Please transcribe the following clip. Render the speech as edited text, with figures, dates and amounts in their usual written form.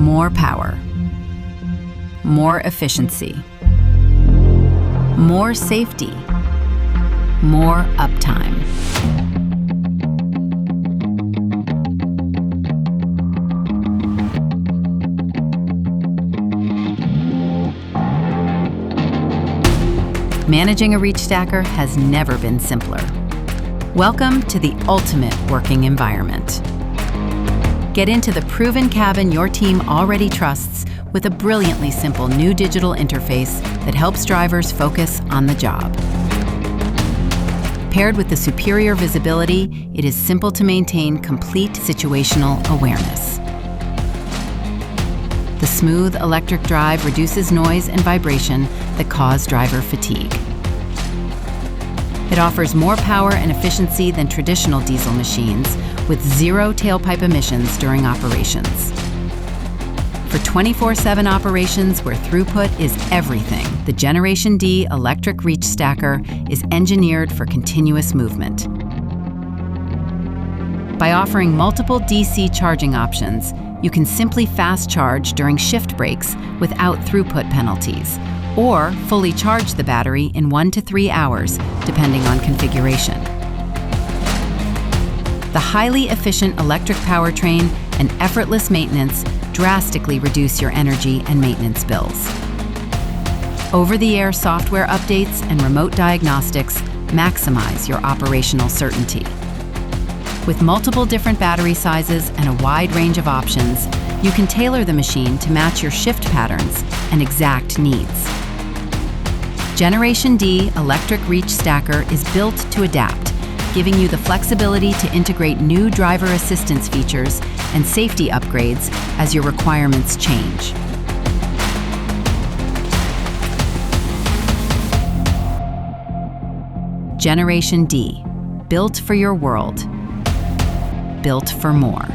More power. More efficiency. More safety. More uptime. Managing a reach stacker has never been simpler. Welcome to the ultimate working environment. Get into the proven cabin your team already trusts with a brilliantly simple new digital interface that helps drivers focus on the job. Paired with the superior visibility, it is simple to maintain complete situational awareness. The smooth electric drive reduces noise and vibration that cause driver fatigue. It offers more power and efficiency than traditional diesel machines, with zero tailpipe emissions during operations. For 24/7 operations where throughput is everything, the Generation D electric reach stacker is engineered for continuous movement. By offering multiple DC charging options, you can simply fast charge during shift breaks without throughput penalties, or fully charge the battery in 1 to 3 hours, depending on configuration. The highly efficient electric powertrain and effortless maintenance drastically reduce your energy and maintenance bills. Over-the-air software updates and remote diagnostics maximize your operational certainty. With multiple different battery sizes and a wide range of options, you can tailor the machine to match your shift patterns and exact needs. Generation D electric reach stacker is built to adapt, giving you the flexibility to integrate new driver assistance features and safety upgrades as your requirements change. Generation D, built for your world. Built for more.